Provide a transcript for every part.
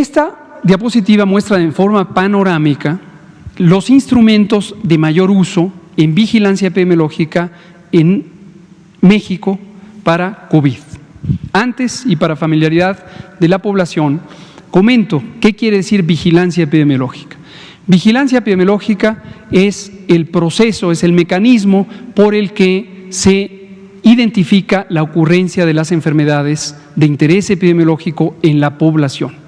Esta diapositiva muestra en forma panorámica los instrumentos de mayor uso en vigilancia epidemiológica en México para COVID. Antes, y para familiaridad de la población, comento qué quiere decir vigilancia epidemiológica. Vigilancia epidemiológica es el proceso, es el mecanismo por el que se identifica la ocurrencia de las enfermedades de interés epidemiológico en la población.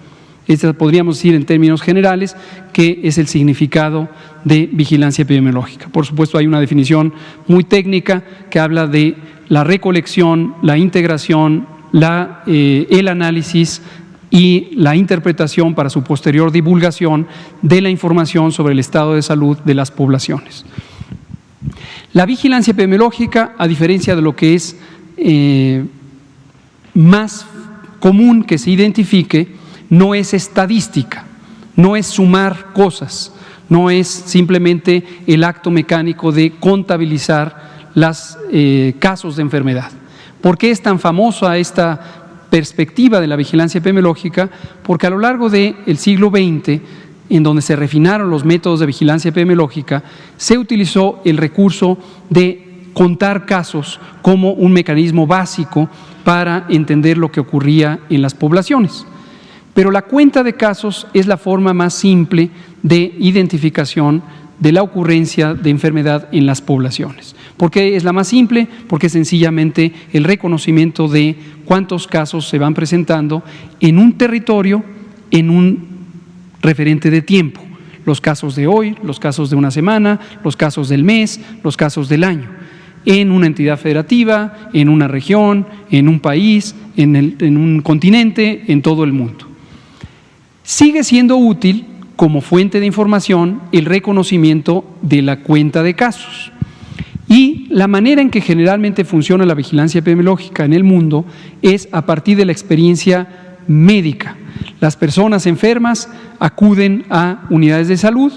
Esta podríamos decir en términos generales que es el significado de vigilancia epidemiológica. Por supuesto, hay una definición muy técnica que habla de la recolección, la integración, el análisis y la interpretación para su posterior divulgación de la información sobre el estado de salud de las poblaciones. La vigilancia epidemiológica, a diferencia de lo que es más común que se identifique, no es estadística, no es sumar cosas, no es simplemente el acto mecánico de contabilizar los casos de enfermedad. ¿Por qué es tan famosa esta perspectiva de la vigilancia epidemiológica? Porque a lo largo del siglo XX, en donde se refinaron los métodos de vigilancia epidemiológica, se utilizó el recurso de contar casos como un mecanismo básico para entender lo que ocurría en las poblaciones. Pero la cuenta de casos es la forma más simple de identificación de la ocurrencia de enfermedad en las poblaciones. ¿Por qué es la más simple? Porque es sencillamente el reconocimiento de cuántos casos se van presentando en un territorio, en un referente de tiempo. Los casos de hoy, los casos de una semana, los casos del mes, los casos del año. En una entidad federativa, en una región, en un país, en un continente, en todo el mundo. Sigue siendo útil como fuente de información el reconocimiento de la cuenta de casos. Y la manera en que generalmente funciona la vigilancia epidemiológica en el mundo es a partir de la experiencia médica. Las personas enfermas acuden a unidades de salud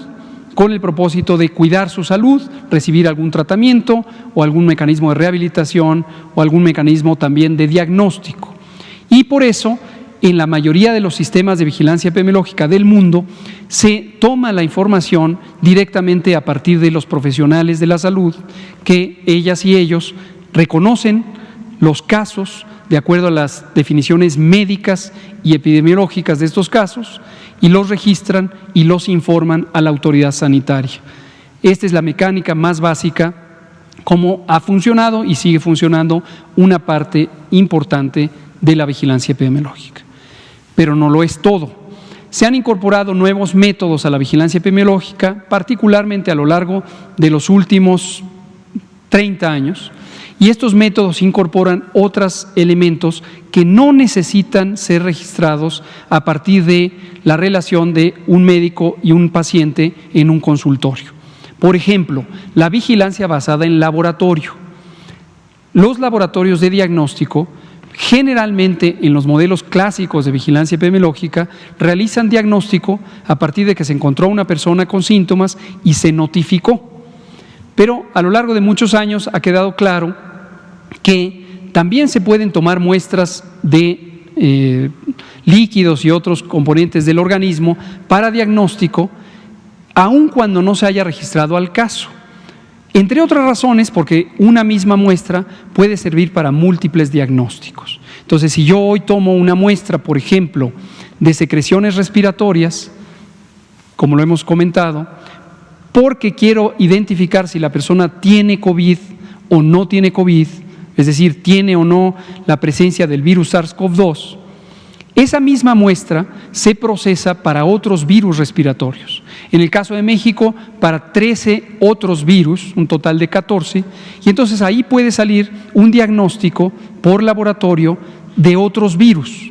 con el propósito de cuidar su salud, recibir algún tratamiento o algún mecanismo de rehabilitación o algún mecanismo también de diagnóstico. Y por eso, en la mayoría de los sistemas de vigilancia epidemiológica del mundo, se toma la información directamente a partir de los profesionales de la salud, que ellas y ellos reconocen los casos de acuerdo a las definiciones médicas y epidemiológicas de estos casos y los registran y los informan a la autoridad sanitaria. Esta es la mecánica más básica, cómo ha funcionado y sigue funcionando una parte importante de la vigilancia epidemiológica. Pero no lo es todo. Se han incorporado nuevos métodos a la vigilancia epidemiológica, particularmente a lo largo de los últimos 30 años, y estos métodos incorporan otros elementos que no necesitan ser registrados a partir de la relación de un médico y un paciente en un consultorio. Por ejemplo, la vigilancia basada en laboratorio. Los laboratorios de diagnóstico generalmente en los modelos clásicos de vigilancia epidemiológica realizan diagnóstico a partir de que se encontró una persona con síntomas y se notificó. Pero a lo largo de muchos años ha quedado claro que también se pueden tomar muestras de líquidos y otros componentes del organismo para diagnóstico, aun cuando no se haya registrado al caso. Entre otras razones, porque una misma muestra puede servir para múltiples diagnósticos. Entonces, si yo hoy tomo una muestra, por ejemplo, de secreciones respiratorias, como lo hemos comentado, porque quiero identificar si la persona tiene COVID o no tiene COVID, es decir, tiene o no la presencia del virus SARS-CoV-2, esa misma muestra se procesa para otros virus respiratorios. En el caso de México, para 13 otros virus, un total de 14, y entonces ahí puede salir un diagnóstico por laboratorio de otros virus.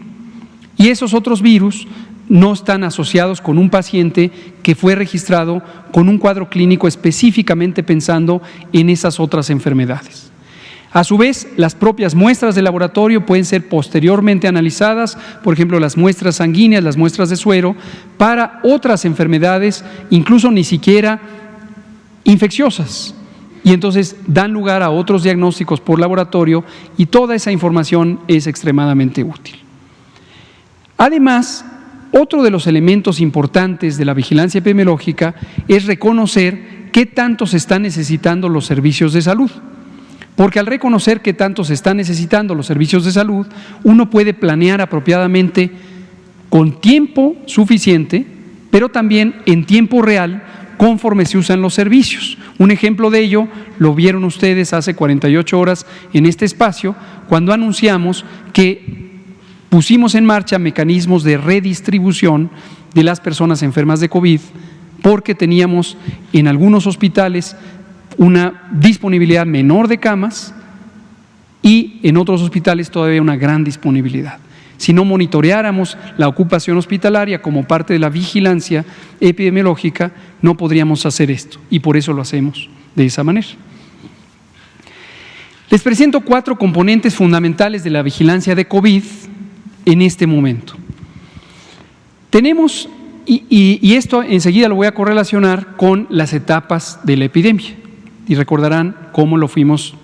Y esos otros virus no están asociados con un paciente que fue registrado con un cuadro clínico específicamente pensando en esas otras enfermedades. A su vez, las propias muestras de laboratorio pueden ser posteriormente analizadas, por ejemplo, las muestras sanguíneas, las muestras de suero, para otras enfermedades, incluso ni siquiera infecciosas. Y entonces dan lugar a otros diagnósticos por laboratorio y toda esa información es extremadamente útil. Además, otro de los elementos importantes de la vigilancia epidemiológica es reconocer qué tanto se están necesitando los servicios de salud. Porque al reconocer qué tanto se están necesitando los servicios de salud, uno puede planear apropiadamente con tiempo suficiente, pero también en tiempo real, conforme se usan los servicios. Un ejemplo de ello lo vieron ustedes hace 48 horas en este espacio, cuando anunciamos que pusimos en marcha mecanismos de redistribución de las personas enfermas de COVID, porque teníamos en algunos hospitales una disponibilidad menor de camas y en otros hospitales todavía una gran disponibilidad. Si no monitoreáramos la ocupación hospitalaria como parte de la vigilancia epidemiológica, no podríamos hacer esto, y por eso lo hacemos de esa manera. Les presento 4 componentes fundamentales de la vigilancia de COVID en este momento. Tenemos, y esto enseguida lo voy a correlacionar con las etapas de la epidemia, y recordarán cómo lo fuimos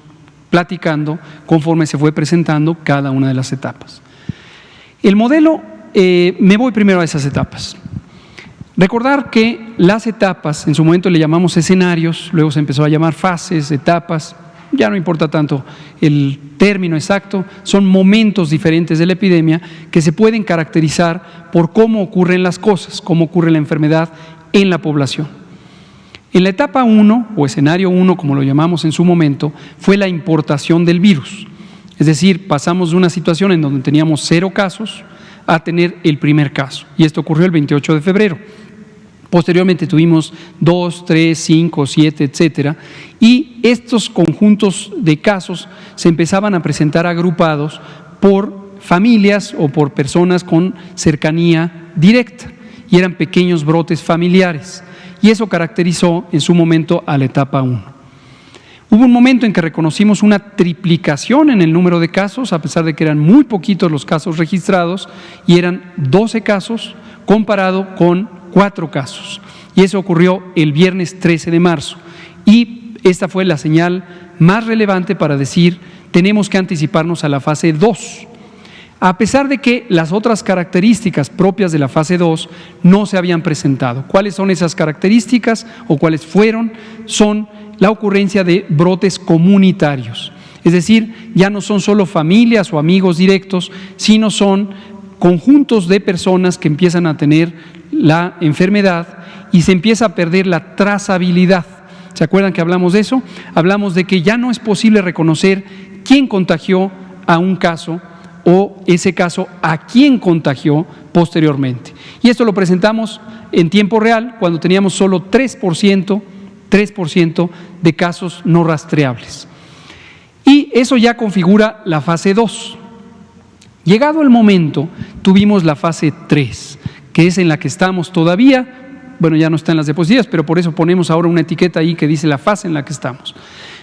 platicando conforme se fue presentando cada una de las etapas. El modelo, me voy primero a esas etapas. Recordar que las etapas, en su momento le llamamos escenarios, luego se empezó a llamar fases, etapas, ya no importa tanto el término exacto, son momentos diferentes de la epidemia que se pueden caracterizar por cómo ocurren las cosas, cómo ocurre la enfermedad en la población. En la etapa 1, o escenario 1, como lo llamamos en su momento, fue la importación del virus. Es decir, pasamos de una situación en donde teníamos 0 casos a tener el primer caso. Y esto ocurrió el 28 de febrero. Posteriormente tuvimos 2, 3, 5, 7, etcétera. Y estos conjuntos de casos se empezaban a presentar agrupados por familias o por personas con cercanía directa. Y eran pequeños brotes familiares. Y eso caracterizó en su momento a la etapa 1. Hubo un momento en que reconocimos una triplicación en el número de casos, a pesar de que eran muy poquitos los casos registrados, y eran 12 casos comparado con 4 casos. Y eso ocurrió el viernes 13 de marzo. Y esta fue la señal más relevante para decir, tenemos que anticiparnos a la fase 2. A pesar de que las otras características propias de la fase 2 no se habían presentado. ¿Cuáles son esas características o cuáles fueron? Son la ocurrencia de brotes comunitarios. Es decir, ya no son solo familias o amigos directos, sino son conjuntos de personas que empiezan a tener la enfermedad y se empieza a perder la trazabilidad. ¿Se acuerdan que hablamos de eso? Hablamos de que ya no es posible reconocer quién contagió a un caso o ese caso a quién contagió posteriormente. Y esto lo presentamos en tiempo real cuando teníamos solo 3% de casos no rastreables. Y eso ya configura la fase 2. Llegado el momento, tuvimos la fase 3, que es en la que estamos todavía. Bueno, ya no está en las diapositivas, pero por eso ponemos ahora una etiqueta ahí que dice la fase en la que estamos.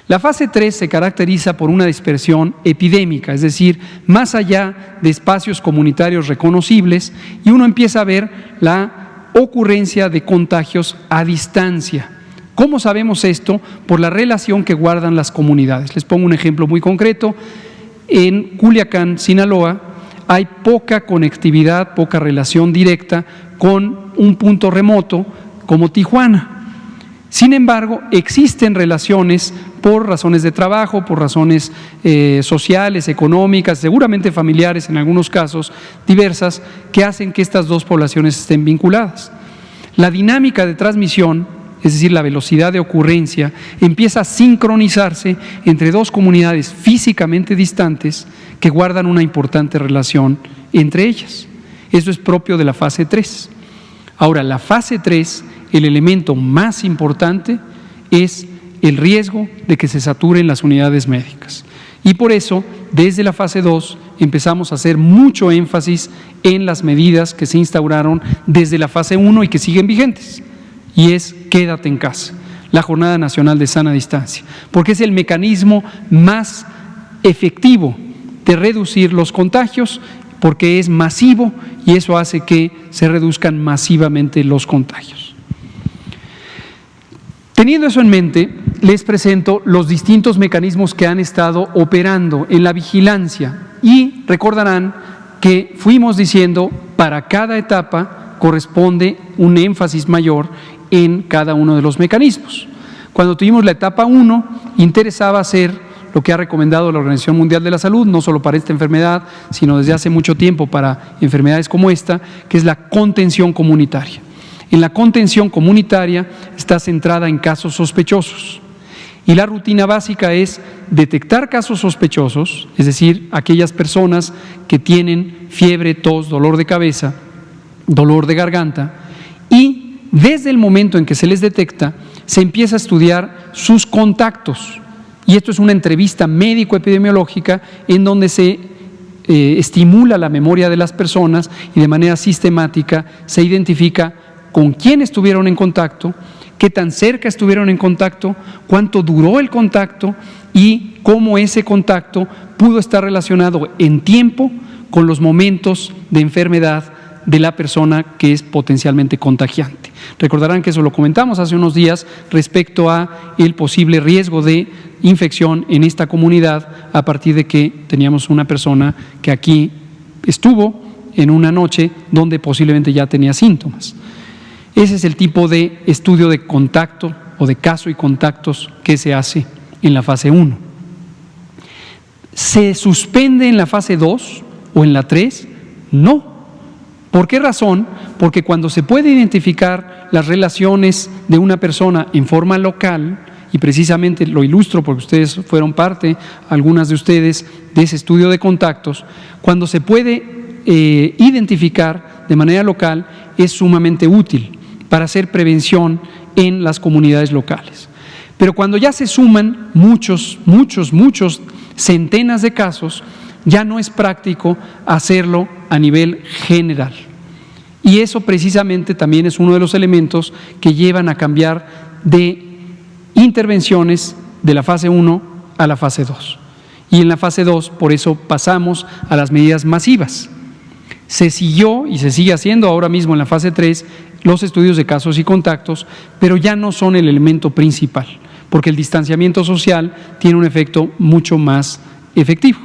La fase 3 se caracteriza por una dispersión epidémica, es decir, más allá de espacios comunitarios reconocibles, y uno empieza a ver la ocurrencia de contagios a distancia. ¿Cómo sabemos esto? Por la relación que guardan las comunidades. Les pongo un ejemplo muy concreto. En Culiacán, Sinaloa, hay poca conectividad, poca relación directa con un punto remoto como Tijuana. Sin embargo, existen relaciones por razones de trabajo, por razones sociales, económicas, seguramente familiares en algunos casos, diversas, que hacen que estas dos poblaciones estén vinculadas. La dinámica de transmisión, es decir, la velocidad de ocurrencia, empieza a sincronizarse entre dos comunidades físicamente distantes que guardan una importante relación entre ellas. Eso es propio de la fase 3. Ahora, la fase 3, el elemento más importante es el riesgo de que se saturen las unidades médicas. Y por eso, desde la fase 2, empezamos a hacer mucho énfasis en las medidas que se instauraron desde la fase 1 y que siguen vigentes. Y es quédate en casa, la Jornada Nacional de Sana Distancia, porque es el mecanismo más efectivo de reducir los contagios, porque es masivo y eso hace que se reduzcan masivamente los contagios. Teniendo eso en mente, les presento los distintos mecanismos que han estado operando en la vigilancia y recordarán que fuimos diciendo para cada etapa corresponde un énfasis mayor en cada uno de los mecanismos. Cuando tuvimos la etapa 1, interesaba hacer lo que ha recomendado la Organización Mundial de la Salud, no solo para esta enfermedad, sino desde hace mucho tiempo para enfermedades como esta, que es la contención comunitaria. En la contención comunitaria está centrada en casos sospechosos. Y la rutina básica es detectar casos sospechosos, es decir, aquellas personas que tienen fiebre, tos, dolor de cabeza, dolor de garganta, y desde el momento en que se les detecta, se empieza a estudiar sus contactos. Y esto es una entrevista médico-epidemiológica en donde se estimula la memoria de las personas y de manera sistemática se identifica con quién estuvieron en contacto, qué tan cerca estuvieron en contacto, cuánto duró el contacto y cómo ese contacto pudo estar relacionado en tiempo con los momentos de enfermedad de la persona que es potencialmente contagiante. Recordarán que eso lo comentamos hace unos días respecto a el posible riesgo de infección en esta comunidad a partir de que teníamos una persona que aquí estuvo en una noche donde posiblemente ya tenía síntomas. Ese es el tipo de estudio de contacto o de caso y contactos que se hace en la fase 1. ¿Se suspende en la fase 2 o en la 3? No. ¿Por qué razón? Porque cuando se puede identificar las relaciones de una persona en forma local, y precisamente lo ilustro porque ustedes fueron parte, algunas de ustedes, de ese estudio de contactos, cuando se puede identificar de manera local es sumamente útil para hacer prevención en las comunidades locales. Pero cuando ya se suman muchos, centenas de casos, ya no es práctico hacerlo a nivel general. Y eso precisamente también es uno de los elementos que llevan a cambiar de intervenciones de la fase 1 a la fase 2. Y en la fase 2, por eso pasamos a las medidas masivas. Se siguió y se sigue haciendo ahora mismo en la fase 3 los estudios de casos y contactos, pero ya no son el elemento principal, porque el distanciamiento social tiene un efecto mucho más efectivo.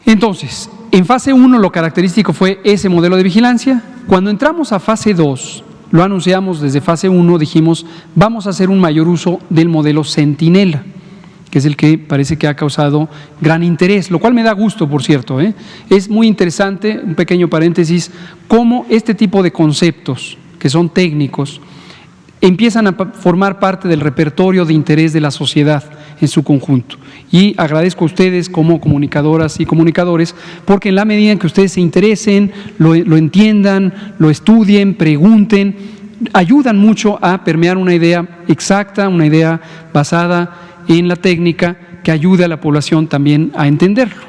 Entonces, en fase 1 lo característico fue ese modelo de vigilancia. Cuando entramos a fase 2, lo anunciamos desde fase 1, dijimos, vamos a hacer un mayor uso del modelo Centinela, que es el que parece que ha causado gran interés, lo cual me da gusto, por cierto. Es muy interesante, un pequeño paréntesis, cómo este tipo de conceptos, que son técnicos, empiezan a formar parte del repertorio de interés de la sociedad en su conjunto. Y agradezco a ustedes como comunicadoras y comunicadores, porque en la medida en que ustedes se interesen, lo entiendan, lo estudien, pregunten, ayudan mucho a permear una idea exacta, una idea basada en la técnica que ayude a la población también a entenderlo.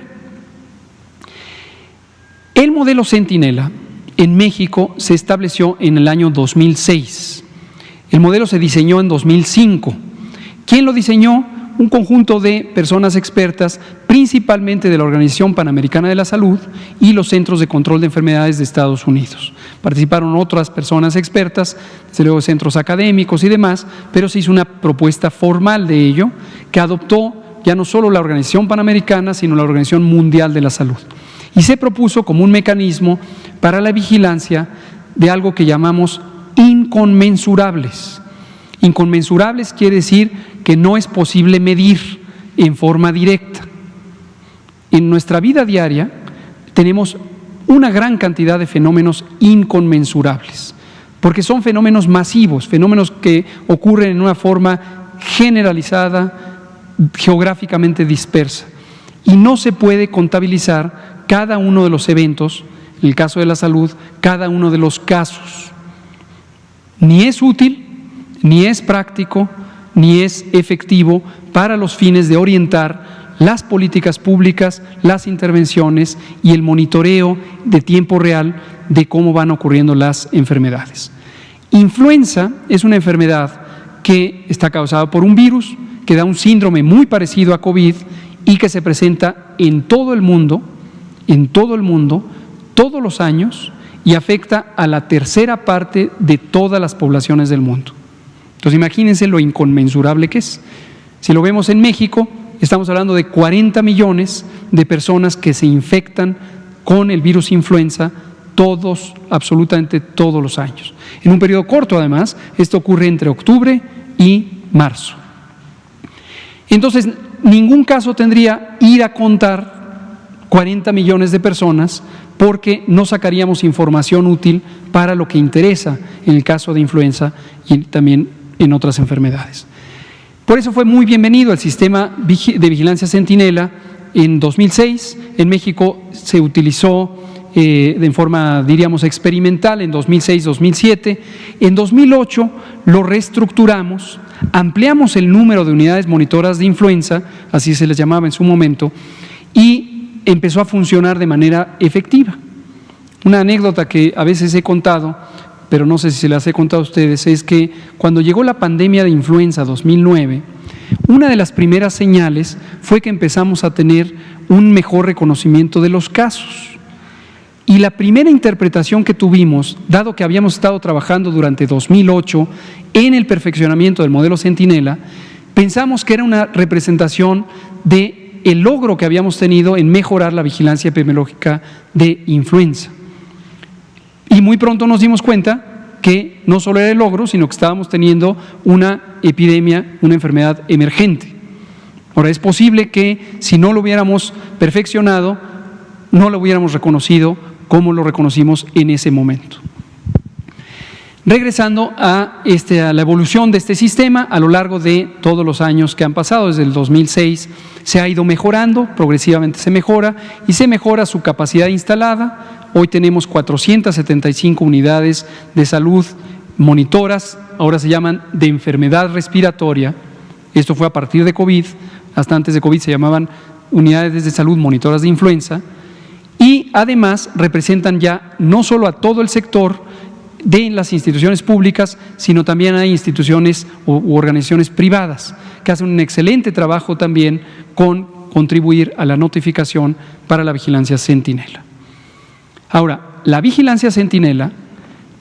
El modelo Centinela en México se estableció en el año 2006. El modelo se diseñó en 2005. ¿Quién lo diseñó? Un conjunto de personas expertas, principalmente de la Organización Panamericana de la Salud y los Centros de Control de Enfermedades de Estados Unidos. Participaron otras personas expertas, desde luego centros académicos y demás, pero se hizo una propuesta formal de ello que adoptó ya no solo la Organización Panamericana, sino la Organización Mundial de la Salud. Y se propuso como un mecanismo para la vigilancia de algo que llamamos inconmensurables. Inconmensurables quiere decir que no es posible medir en forma directa. En nuestra vida diaria tenemos una gran cantidad de fenómenos inconmensurables, porque son fenómenos masivos, fenómenos que ocurren en una forma generalizada, geográficamente dispersa, y no se puede contabilizar cada uno de los eventos, en el caso de la salud, cada uno de los casos. Ni es útil, ni es práctico, ni es efectivo para los fines de orientar las políticas públicas, las intervenciones y el monitoreo de tiempo real de cómo van ocurriendo las enfermedades. Influenza es una enfermedad que está causada por un virus que da un síndrome muy parecido a COVID y que se presenta en todo el mundo, todos los años, y afecta a la tercera parte de todas las poblaciones del mundo. Entonces imagínense lo inconmensurable que es. Si lo vemos en México, Estamos hablando de 40 millones de personas que se infectan con el virus influenza todos, absolutamente todos los años. En un periodo corto, además, esto ocurre entre octubre y marzo. Entonces, ningún caso tendría ir a contar 40 millones de personas porque no sacaríamos información útil para lo que interesa en el caso de influenza y también en otras enfermedades. Por eso fue muy bienvenido el sistema de vigilancia Centinela en 2006. En México se utilizó de forma, diríamos, experimental en 2006-2007. En 2008 lo reestructuramos, ampliamos el número de unidades monitoras de influenza, así se les llamaba en su momento, y empezó a funcionar de manera efectiva. Una anécdota que a veces he contado, pero no sé si se las he contado a ustedes, es que cuando llegó la pandemia de influenza 2009, una de las primeras señales fue que empezamos a tener un mejor reconocimiento de los casos. Y la primera interpretación que tuvimos, dado que habíamos estado trabajando durante 2008 en el perfeccionamiento del modelo Centinela, pensamos que era una representación del logro que habíamos tenido en mejorar la vigilancia epidemiológica de influenza. Y muy pronto nos dimos cuenta que no solo era el logro, sino que estábamos teniendo una epidemia, una enfermedad emergente. Ahora, es posible que si no lo hubiéramos perfeccionado, no lo hubiéramos reconocido como lo reconocimos en ese momento. Regresando a la evolución de este sistema a lo largo de todos los años que han pasado, desde el 2006 se ha ido mejorando, progresivamente se mejora y se mejora su capacidad instalada. Hoy tenemos 475 unidades de salud monitoras, ahora se llaman de enfermedad respiratoria. Esto fue a partir de COVID, hasta antes de COVID se llamaban unidades de salud monitoras de influenza. Y además representan ya no solo a todo el sector de las instituciones públicas, sino también hay instituciones u organizaciones privadas que hacen un excelente trabajo también con contribuir a la notificación para la vigilancia Centinela. Ahora, la vigilancia Centinela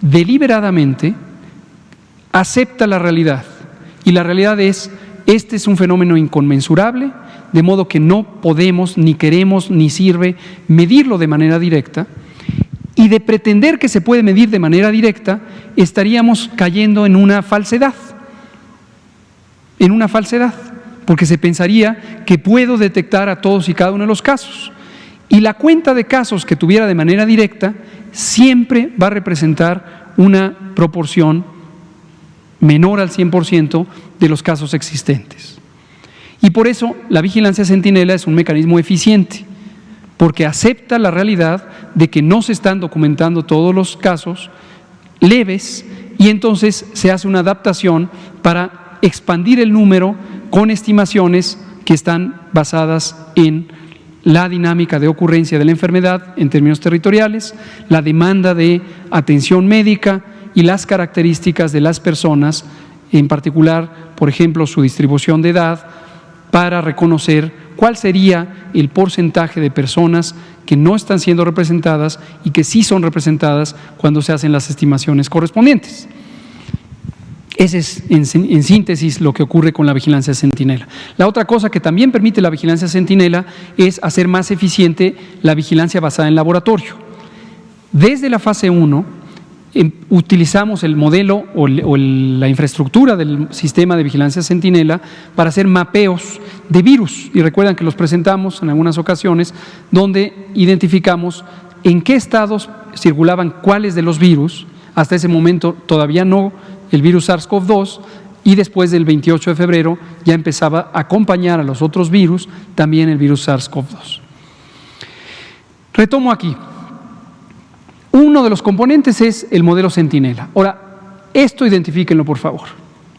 deliberadamente acepta la realidad y la realidad es, este es un fenómeno inconmensurable, de modo que no podemos, ni queremos, ni sirve medirlo de manera directa, y de pretender que se puede medir de manera directa, estaríamos cayendo en una falsedad, porque se pensaría que puedo detectar a todos y cada uno de los casos, y la cuenta de casos que tuviera de manera directa siempre va a representar una proporción menor al 100% de los casos existentes. Y por eso la vigilancia Centinela es un mecanismo eficiente, porque acepta la realidad de que no se están documentando todos los casos leves y entonces se hace una adaptación para expandir el número con estimaciones que están basadas en la dinámica de ocurrencia de la enfermedad en términos territoriales, la demanda de atención médica y las características de las personas, en particular, por ejemplo, su distribución de edad, para reconocer cuál sería el porcentaje de personas que no están siendo representadas y que sí son representadas cuando se hacen las estimaciones correspondientes. Ese es, en síntesis, lo que ocurre con la vigilancia Centinela. La otra cosa que también permite la vigilancia Centinela es hacer más eficiente la vigilancia basada en laboratorio. Desde la fase 1, utilizamos el modelo o la infraestructura del sistema de vigilancia Centinela para hacer mapeos de virus. Y recuerdan que los presentamos en algunas ocasiones, donde identificamos en qué estados circulaban cuáles de los virus. Hasta ese momento todavía no el virus SARS-CoV-2, y después del 28 de febrero ya empezaba a acompañar a los otros virus, también el virus SARS-CoV-2. Retomo aquí. Uno de los componentes es el modelo Centinela. Ahora, esto identifíquenlo por favor,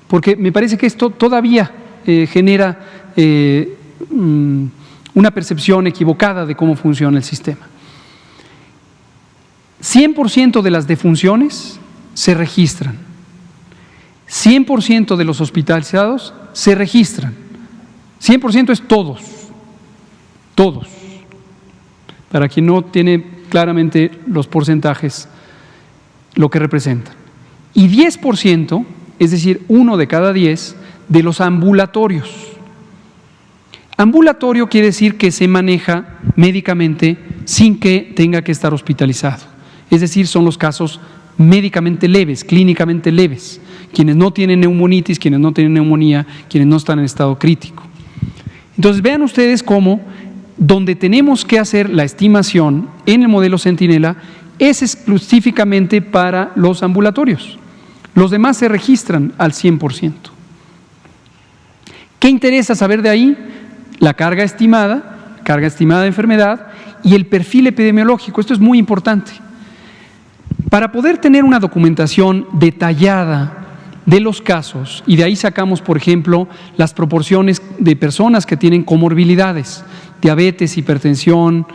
porque me parece que esto todavía genera una percepción equivocada de cómo funciona el sistema. 100% de las defunciones se registran, 100% de los hospitalizados se registran, 100% es todos. Para quien no tiene claramente los porcentajes, lo que representan. Y 10%, es decir, 1 de cada 10, de los ambulatorios. Ambulatorio quiere decir que se maneja médicamente sin que tenga que estar hospitalizado. Es decir, son los casos médicamente leves, clínicamente leves, quienes no tienen neumonitis, quienes no tienen neumonía, quienes no están en estado crítico. Entonces vean ustedes cómo donde tenemos que hacer la estimación en el modelo Centinela es específicamente para los ambulatorios. Los demás se registran al 100%. ¿Qué interesa saber de ahí? La carga estimada de enfermedad y el perfil epidemiológico. Esto es muy importante. Para poder tener una documentación detallada de los casos, y de ahí sacamos, por ejemplo, las proporciones de personas que tienen comorbilidades, diabetes, hipertensión,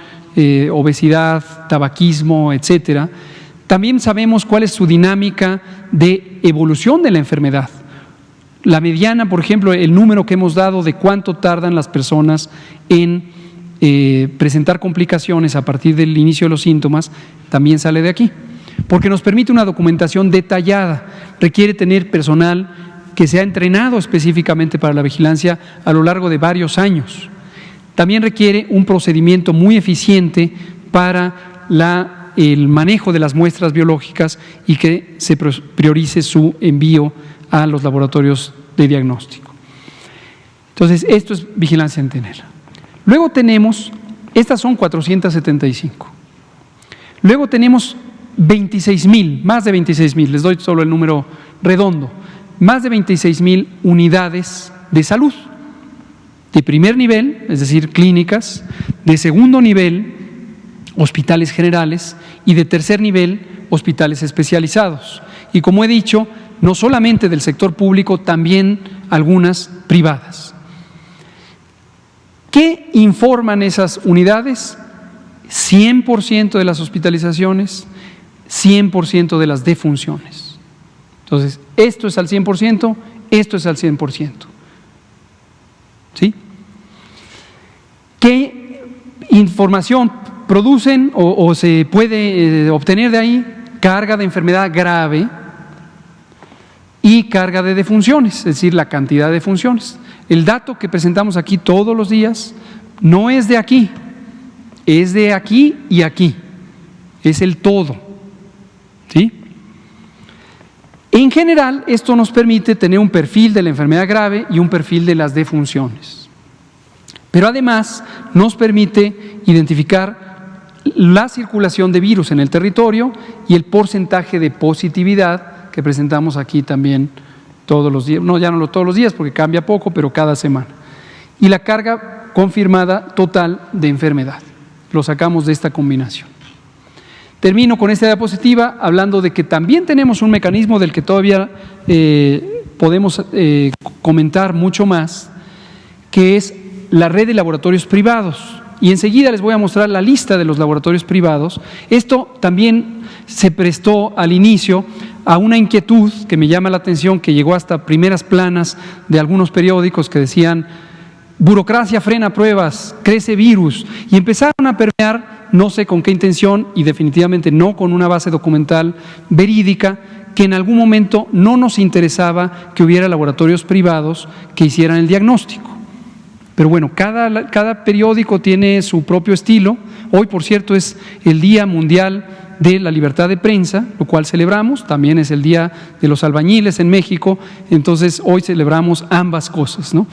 obesidad, tabaquismo, etcétera. También sabemos cuál es su dinámica de evolución de la enfermedad. La mediana, por ejemplo, el número que hemos dado de cuánto tardan las personas en presentar complicaciones a partir del inicio de los síntomas, también sale de aquí, porque nos permite una documentación detallada. Requiere tener personal que se ha entrenado específicamente para la vigilancia a lo largo de varios años. También requiere un procedimiento muy eficiente para el manejo de las muestras biológicas y que se priorice su envío a los laboratorios de diagnóstico. Entonces, esto es vigilancia Centinela. Luego tenemos, estas son 475. Luego tenemos 26,000, más de 26,000, les doy solo el número redondo, más de 26,000 unidades de salud, de primer nivel, es decir, clínicas, de segundo nivel, hospitales generales, y de tercer nivel, hospitales especializados. Y como he dicho, no solamente del sector público, también algunas privadas. ¿Qué informan esas unidades? 100% de las hospitalizaciones, 100% de las defunciones. Entonces, esto es al 100%, esto es al 100%. ¿Sí? ¿Qué información producen o se puede obtener de ahí? Carga de enfermedad grave y carga de defunciones, es decir, la cantidad de defunciones. El dato que presentamos aquí todos los días no es de aquí, es de aquí y aquí, es el todo. ¿Sí? En general, esto nos permite tener un perfil de la enfermedad grave y un perfil de las defunciones. Pero además nos permite identificar la circulación de virus en el territorio y el porcentaje de positividad que presentamos aquí también todos los días, no, ya no todos los días porque cambia poco, pero cada semana. Y la carga confirmada total de enfermedad. Lo sacamos de esta combinación. Termino con esta diapositiva hablando de que también tenemos un mecanismo del que todavía podemos comentar mucho más, que es la red de laboratorios privados. Y enseguida les voy a mostrar la lista de los laboratorios privados. Esto también se prestó al inicio a una inquietud que me llama la atención, que llegó hasta primeras planas de algunos periódicos que decían: burocracia frena pruebas, crece virus, y empezaron a permear, no sé con qué intención, y definitivamente no con una base documental verídica, que en algún momento no nos interesaba que hubiera laboratorios privados que hicieran el diagnóstico. Pero bueno, cada periódico tiene su propio estilo. Hoy, por cierto, es el Día Mundial de la Libertad de Prensa, lo cual celebramos. También es el Día de los Albañiles en México, entonces hoy celebramos ambas cosas, ¿no?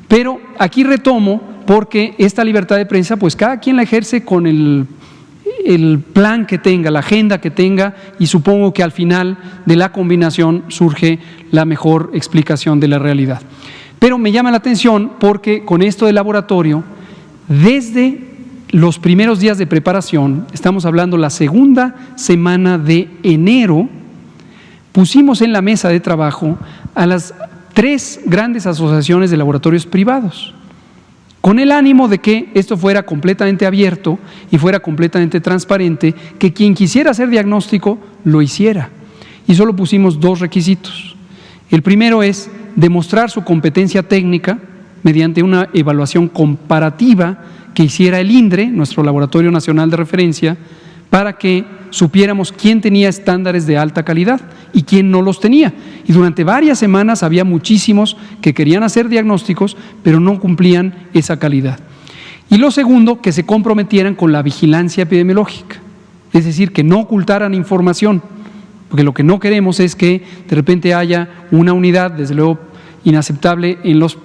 Pero aquí retomo porque esta libertad de prensa, pues cada quien la ejerce con el plan que tenga, la agenda que tenga, y supongo que al final de la combinación surge la mejor explicación de la realidad. Pero me llama la atención porque con esto del laboratorio, desde los primeros días de preparación, estamos hablando la segunda semana de enero, pusimos en la mesa de trabajo a las 3 grandes asociaciones de laboratorios privados, con el ánimo de que esto fuera completamente abierto y fuera completamente transparente, que quien quisiera hacer diagnóstico lo hiciera. Y solo pusimos 2 requisitos. El primero es demostrar su competencia técnica mediante una evaluación comparativa que hiciera el INDRE, nuestro Laboratorio Nacional de Referencia, para que supiéramos quién tenía estándares de alta calidad y quién no los tenía. Y durante varias semanas había muchísimos que querían hacer diagnósticos, pero no cumplían esa calidad. Y lo segundo, que se comprometieran con la vigilancia epidemiológica, es decir, que no ocultaran información, porque lo que no queremos es que de repente haya una unidad, desde luego inaceptable en los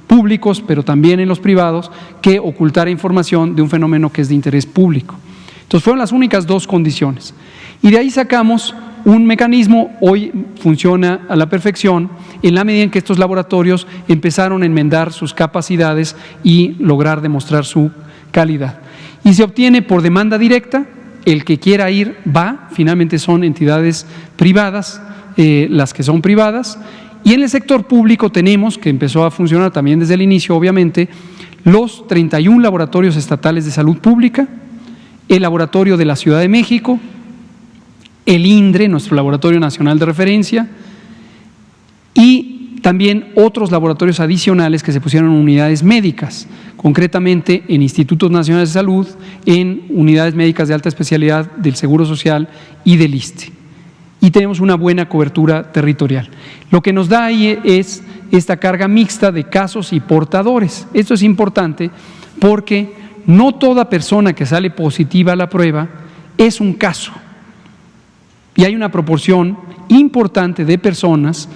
públicos, pero también en los privados, que ocultara información de un fenómeno que es de interés público. Entonces fueron las únicas dos condiciones. Y de ahí sacamos un mecanismo, hoy funciona a la perfección, en la medida en que estos laboratorios empezaron a enmendar sus capacidades y lograr demostrar su calidad. Y se obtiene por demanda directa, el que quiera ir va, finalmente son entidades privadas, las que son privadas, y en el sector público tenemos, que empezó a funcionar también desde el inicio, obviamente, los 31 laboratorios estatales de salud pública, el laboratorio de la Ciudad de México, el INDRE, nuestro laboratorio nacional de referencia, y también otros laboratorios adicionales que se pusieron en unidades médicas, concretamente en institutos nacionales de salud, en unidades médicas de alta especialidad del Seguro Social y del ISSSTE. Y tenemos una buena cobertura territorial. Lo que nos da ahí es esta carga mixta de casos y portadores. Esto es importante porque no toda persona que sale positiva a la prueba es un caso. Y hay una proporción importante de personas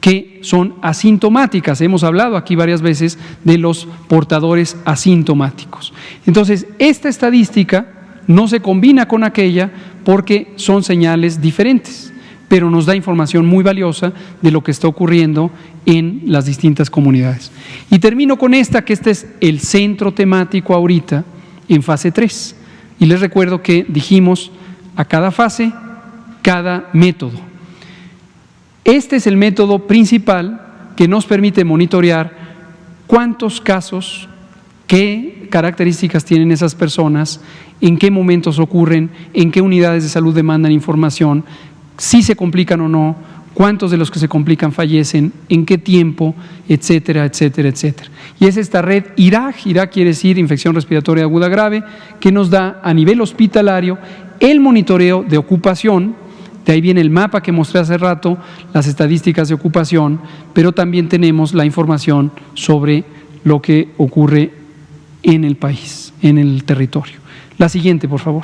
que son asintomáticas. Hemos hablado aquí varias veces de los portadores asintomáticos. Entonces, esta estadística no se combina con aquella porque son señales diferentes, pero nos da información muy valiosa de lo que está ocurriendo en las distintas comunidades. Y termino con esta, que este es el centro temático ahorita en fase 3. Y les recuerdo que dijimos a cada fase, cada método. Este es el método principal que nos permite monitorear cuántos casos, qué características tienen esas personas, en qué momentos ocurren, en qué unidades de salud demandan información, si se complican o no, cuántos de los que se complican fallecen, en qué tiempo, etcétera, etcétera, etcétera. Y es esta red IRAG, IRAG quiere decir infección respiratoria aguda grave, que nos da a nivel hospitalario el monitoreo de ocupación. De ahí viene el mapa que mostré hace rato, las estadísticas de ocupación, pero también tenemos la información sobre lo que ocurre en el país, en el territorio. La siguiente, por favor.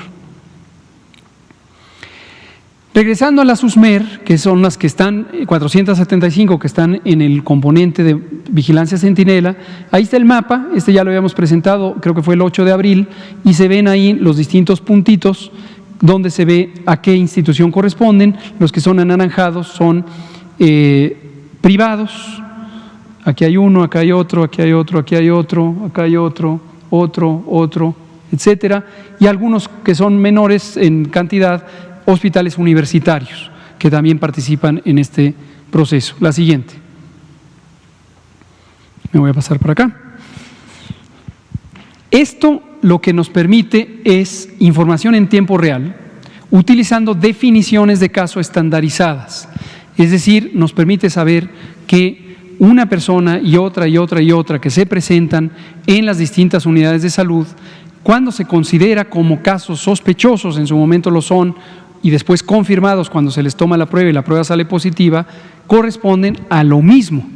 Regresando a la SUSMER, que son las que están, 475 que están en el componente de vigilancia centinela, ahí está el mapa, este ya lo habíamos presentado, creo que fue el 8 de abril, y se ven ahí los distintos puntitos donde se ve a qué institución corresponden. Los que son anaranjados son privados. Aquí hay uno, acá hay otro, aquí hay otro, aquí hay otro, acá hay otro, otro, etcétera. Y algunos que son menores en cantidad, hospitales universitarios, que también participan en este proceso. La siguiente. Me voy a pasar para acá. Esto lo que nos permite es información en tiempo real, utilizando definiciones de caso estandarizadas. Es decir, nos permite saber que una persona y otra y otra y otra que se presentan en las distintas unidades de salud, cuando se considera como casos sospechosos, en su momento lo son, y después confirmados cuando se les toma la prueba y la prueba sale positiva, corresponden a lo mismo.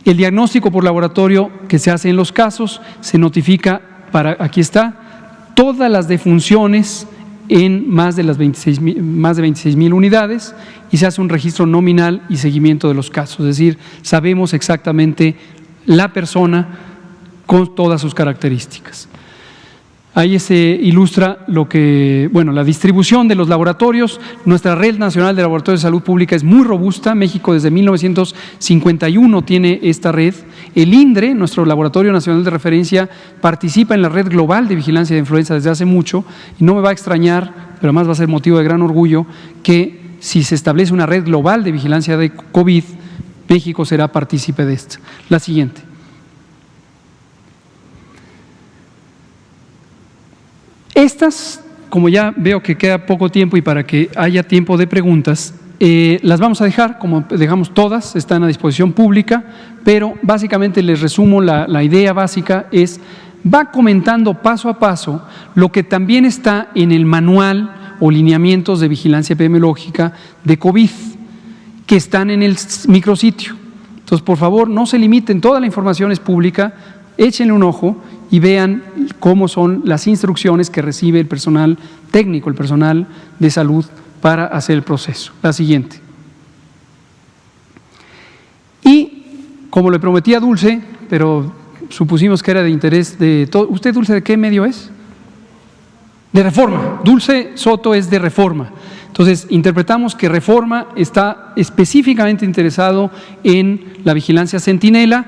El diagnóstico por laboratorio que se hace en los casos se notifica aquí está, todas las defunciones en más de 26,000 unidades, y se hace un registro nominal y seguimiento de los casos, es decir, sabemos exactamente la persona con todas sus características. Ahí se ilustra la distribución de los laboratorios. Nuestra red nacional de laboratorios de salud pública es muy robusta. México desde 1951 tiene esta red. El INDRE, nuestro laboratorio nacional de referencia, participa en la red global de vigilancia de influenza desde hace mucho, y no me va a extrañar, pero además va a ser motivo de gran orgullo, que si se establece una red global de vigilancia de COVID, México será partícipe de esta. La siguiente. Estas, como ya veo que queda poco tiempo y para que haya tiempo de preguntas, las vamos a dejar, como dejamos todas, están a disposición pública, pero básicamente les resumo la idea básica va comentando paso a paso lo que también está en el manual o lineamientos de vigilancia epidemiológica de COVID que están en el micrositio. Entonces, por favor, no se limiten, toda la información es pública, échenle un ojo y vean cómo son las instrucciones que recibe el personal técnico, el personal de salud para hacer el proceso. La siguiente. Y, como le prometí a Dulce, pero supusimos que era de interés de todo. ¿Usted, Dulce, de qué medio es? De Reforma. Dulce Soto es de Reforma. Entonces, interpretamos que Reforma está específicamente interesado en la vigilancia centinela.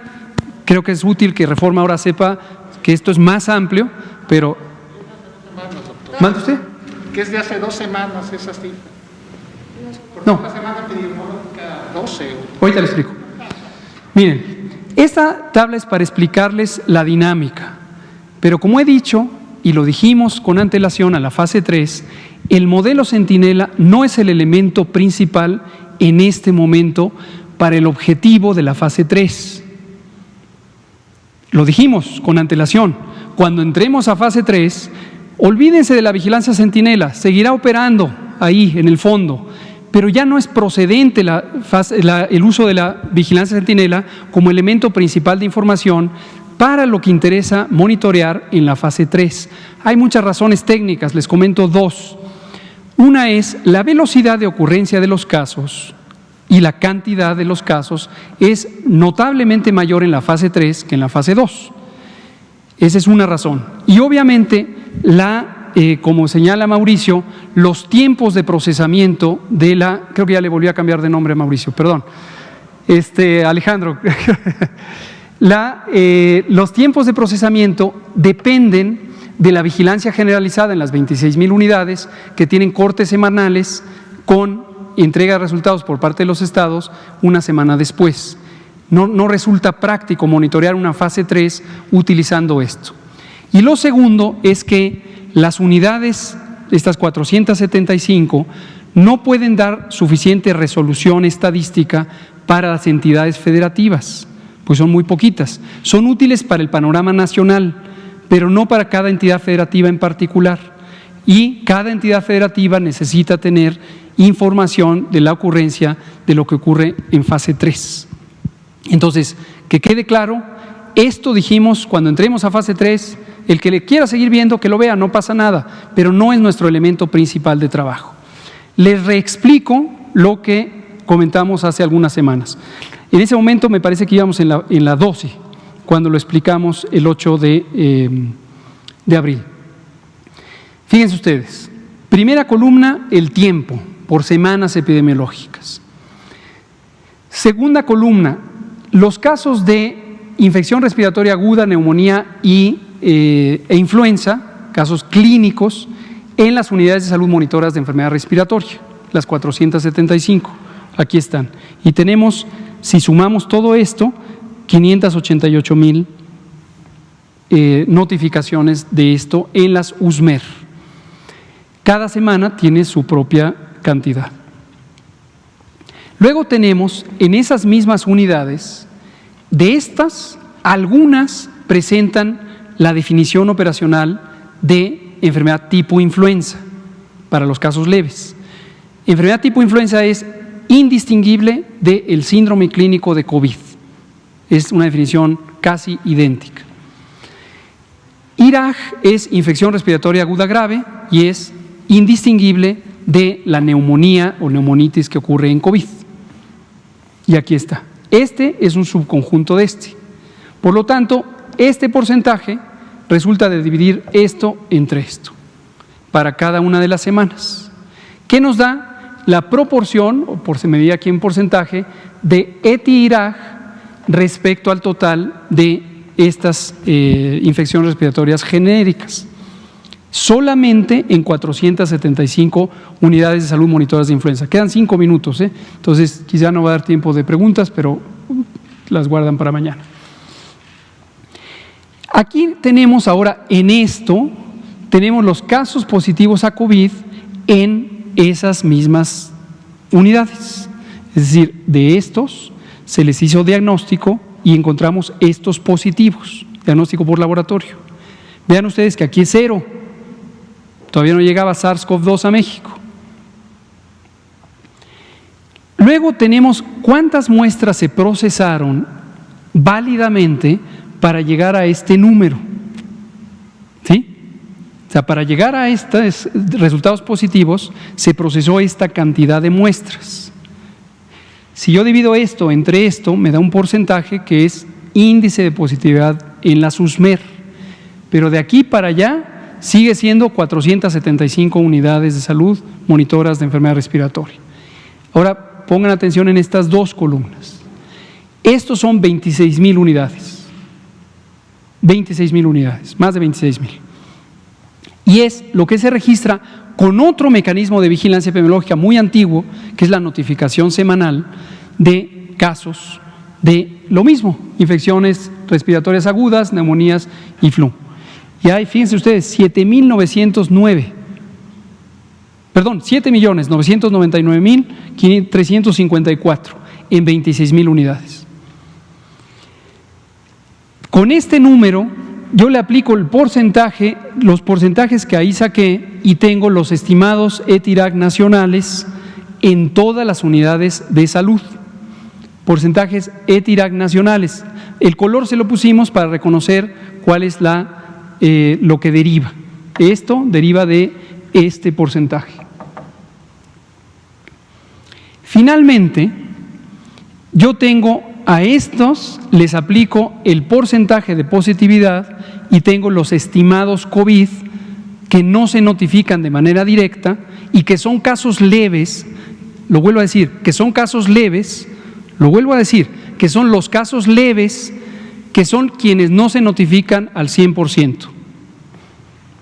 Creo que es útil que Reforma ahora sepa que esto es más amplio, pero… ¿Manda usted? Que es de hace 2 semanas esa cifra. No. La semana epidemiológica 12. Ahorita le explico. Miren, esta tabla es para explicarles la dinámica, pero como he dicho, y lo dijimos con antelación a la fase 3, el modelo centinela no es el elemento principal en este momento para el objetivo de la fase 3. Lo dijimos con antelación. Cuando entremos a fase 3, olvídense de la vigilancia centinela, seguirá operando ahí en el fondo, pero ya no es procedente el uso de la vigilancia centinela como elemento principal de información para lo que interesa monitorear en la fase 3. Hay muchas razones técnicas, les comento 2. Una es la velocidad de ocurrencia de los casos y la cantidad de los casos es notablemente mayor en la fase 3 que en la fase 2. Esa es una razón. Y obviamente, como señala Mauricio, los tiempos de procesamiento de creo que ya le volví a cambiar de nombre a Mauricio, perdón. Alejandro. Los tiempos de procesamiento dependen de la vigilancia generalizada en las 26,000 unidades que tienen cortes semanales con entrega de resultados por parte de los estados una semana después. No resulta práctico monitorear una fase 3 utilizando esto. Y lo segundo es que las unidades, estas 475, no pueden dar suficiente resolución estadística para las entidades federativas, pues son muy poquitas. Son útiles para el panorama nacional, pero no para cada entidad federativa en particular. Y cada entidad federativa necesita tener información de la ocurrencia de lo que ocurre en fase 3. Entonces, que quede claro, esto dijimos cuando entremos a fase 3, el que le quiera seguir viendo, que lo vea, no pasa nada, pero no es nuestro elemento principal de trabajo. Les reexplico lo que comentamos hace algunas semanas. En ese momento me parece que íbamos en la 12, cuando lo explicamos el 8 de abril. Fíjense ustedes, primera columna, el tiempo por semanas epidemiológicas. Segunda columna, los casos de infección respiratoria aguda, neumonía e influenza, casos clínicos en las unidades de salud monitoras de enfermedad respiratoria, las 475, aquí están. Y tenemos, si sumamos todo esto, 588,000 notificaciones de esto en las USMER. Cada semana tiene su propia cantidad. Luego tenemos en esas mismas unidades, de estas, algunas presentan la definición operacional de enfermedad tipo influenza para los casos leves. Enfermedad tipo influenza es indistinguible del síndrome clínico de COVID. Es una definición casi idéntica. IRAG es infección respiratoria aguda grave y es indistinguible de la neumonía o neumonitis que ocurre en COVID. Y aquí está. Este es un subconjunto de este. Por lo tanto, este porcentaje resulta de dividir esto entre esto para cada una de las semanas. ¿Qué nos da? La proporción, o por se medida aquí en porcentaje, de ETI-IRAG respecto al total de estas infecciones respiratorias genéricas. Solamente en 475 unidades de salud monitoras de influenza. Quedan 5 minutos, entonces quizá no va a dar tiempo de preguntas, pero las guardan para mañana. Aquí tenemos ahora en esto, tenemos los casos positivos a COVID en esas mismas unidades. Es decir, de estos se les hizo diagnóstico y encontramos estos positivos, diagnóstico por laboratorio. Vean ustedes que aquí es 0. todavía no llegaba SARS-CoV-2 a México. Luego tenemos cuántas muestras se procesaron válidamente para llegar a este número. ¿Sí? O sea, para llegar a estos resultados positivos se procesó esta cantidad de muestras. Si yo divido esto entre esto, me da un porcentaje que es índice de positividad en la SUSMER. Pero de aquí para allá sigue siendo 475 unidades de salud monitoras de enfermedad respiratoria. Ahora, pongan atención en estas dos columnas. Estos son 26,000 unidades. 26,000 unidades, más de 26,000. Y es lo que se registra con otro mecanismo de vigilancia epidemiológica muy antiguo, que es la notificación semanal de casos de lo mismo, infecciones respiratorias agudas, neumonías y flu. Y hay, fíjense ustedes, 7.999.354 en 26,000 unidades. Con este número yo le aplico el porcentaje, los porcentajes que ahí saqué y tengo los estimados ETIRAC nacionales en todas las unidades de salud. Porcentajes ETIRAC nacionales. El color se lo pusimos para reconocer cuál es lo que deriva. Esto deriva de este porcentaje. Finalmente, yo tengo a estos, les aplico el porcentaje de positividad y tengo los estimados COVID que no se notifican de manera directa y que son casos leves. Lo vuelvo a decir, que son casos leves. Lo vuelvo a decir, que son los casos leves, que son quienes no se notifican al 100%.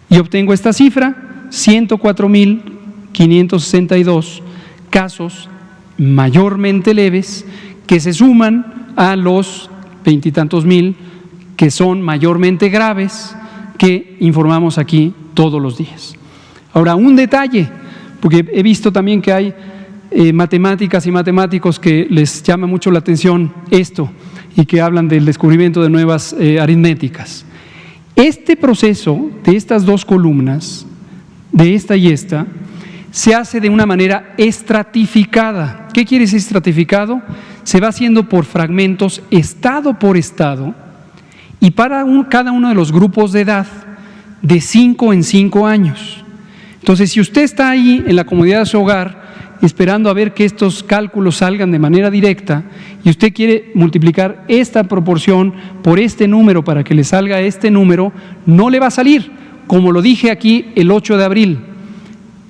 Y obtengo esta cifra, 104,562 casos mayormente leves, que se suman a los 20 y tantos mil que son mayormente graves, que informamos aquí todos los días. Ahora, un detalle, porque he visto también que hay matemáticas y matemáticos que les llama mucho la atención esto y que hablan del descubrimiento de nuevas aritméticas. Este proceso de estas dos columnas, de esta y esta, se hace de una manera estratificada. ¿Qué quiere decir estratificado? Se va haciendo por fragmentos, estado por estado, y para cada uno de los grupos de edad, de 5 en 5 años. Entonces, si usted está ahí en la comodidad de su hogar, esperando a ver que estos cálculos salgan de manera directa, y usted quiere multiplicar esta proporción por este número para que le salga este número, no le va a salir, como lo dije aquí el 8 de abril,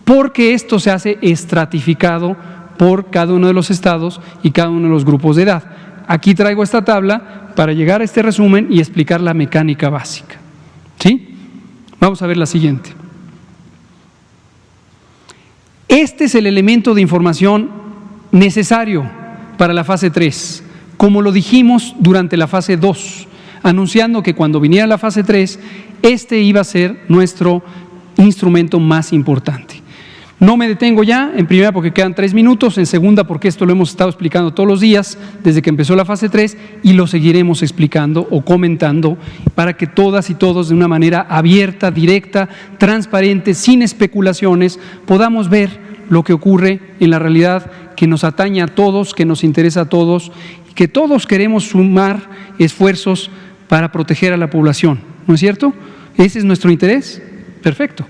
porque esto se hace estratificado por cada uno de los estados y cada uno de los grupos de edad. Aquí traigo esta tabla para llegar a este resumen y explicar la mecánica básica. ¿Sí? Vamos a ver la siguiente. Este es el elemento de información necesario para la fase 3, como lo dijimos durante la fase 2, anunciando que cuando viniera la fase 3, este iba a ser nuestro instrumento más importante. No me detengo ya, en primera porque quedan 3 minutos, en segunda porque esto lo hemos estado explicando todos los días desde que empezó la fase 3 y lo seguiremos explicando o comentando para que todas y todos de una manera abierta, directa, transparente, sin especulaciones, podamos ver lo que ocurre en la realidad que nos atañe a todos, que nos interesa a todos, que todos queremos sumar esfuerzos para proteger a la población, ¿no es cierto? ¿Ese es nuestro interés? Perfecto.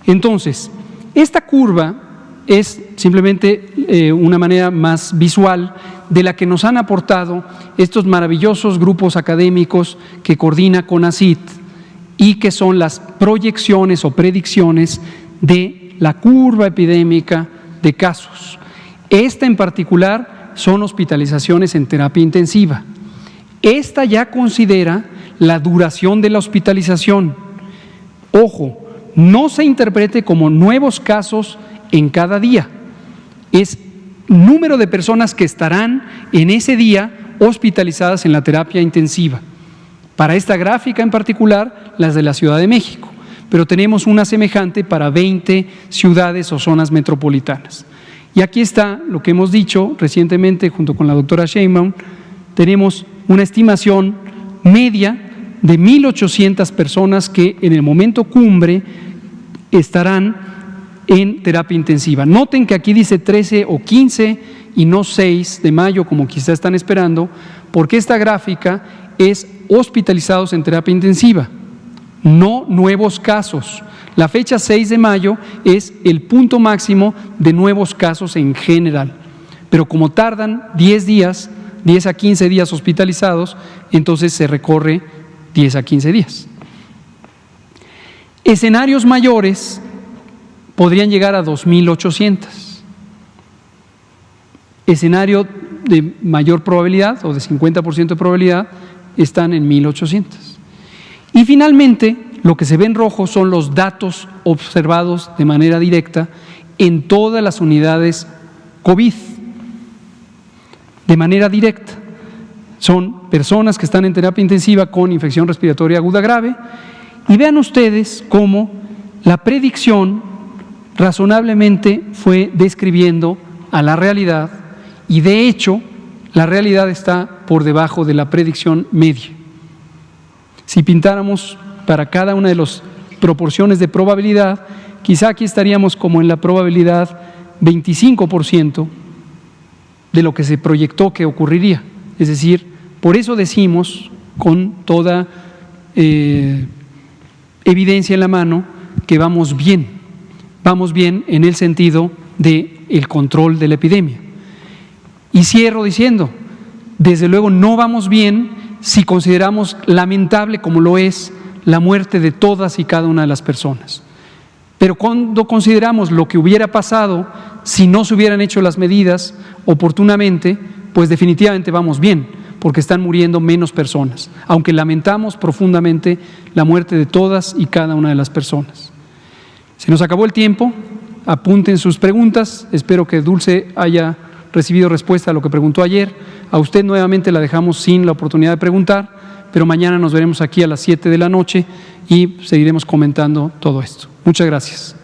Entonces, esta curva es simplemente una manera más visual de la que nos han aportado estos maravillosos grupos académicos que coordina CONACYT y que son las proyecciones o predicciones de la curva epidémica de casos. Esta en particular son hospitalizaciones en terapia intensiva. Esta ya considera la duración de la hospitalización. Ojo, no se interprete como nuevos casos en cada día. Es número de personas que estarán en ese día hospitalizadas en la terapia intensiva. Para esta gráfica en particular, las de la Ciudad de México, pero tenemos una semejante para 20 ciudades o zonas metropolitanas. Y aquí está lo que hemos dicho recientemente junto con la doctora Sheinbaum, tenemos una estimación media de 1,800 personas que en el momento cumbre estarán en terapia intensiva. Noten que aquí dice 13 o 15 y no 6 de mayo, como quizá están esperando, porque esta gráfica es hospitalizados en terapia intensiva, no nuevos casos. La fecha 6 de mayo es el punto máximo de nuevos casos en general, pero como tardan 10 a 15 días hospitalizados, entonces se recorre 10 a 15 días. Escenarios mayores podrían llegar a 2.800. Escenario de mayor probabilidad o de 50% de probabilidad están en 1.800. Y finalmente, lo que se ve en rojo son los datos observados de manera directa en todas las unidades COVID. De manera directa. Son personas que están en terapia intensiva con infección respiratoria aguda grave. Y vean ustedes cómo la predicción razonablemente fue describiendo a la realidad, y de hecho la realidad está por debajo de la predicción media. Si pintáramos para cada una de las proporciones de probabilidad, quizá aquí estaríamos como en la probabilidad 25% de lo que se proyectó que ocurriría. Es decir, por eso decimos con toda evidencia en la mano que vamos bien en el sentido del control de la epidemia. Y cierro diciendo, desde luego no vamos bien si consideramos lamentable, como lo es, la muerte de todas y cada una de las personas. Pero cuando consideramos lo que hubiera pasado si no se hubieran hecho las medidas oportunamente, pues definitivamente vamos bien, porque están muriendo menos personas, aunque lamentamos profundamente la muerte de todas y cada una de las personas. Se nos acabó el tiempo, apunten sus preguntas, espero que Dulce haya recibido respuesta a lo que preguntó ayer. A usted nuevamente la dejamos sin la oportunidad de preguntar, pero mañana nos veremos aquí a las 7 de la noche y seguiremos comentando todo esto. Muchas gracias.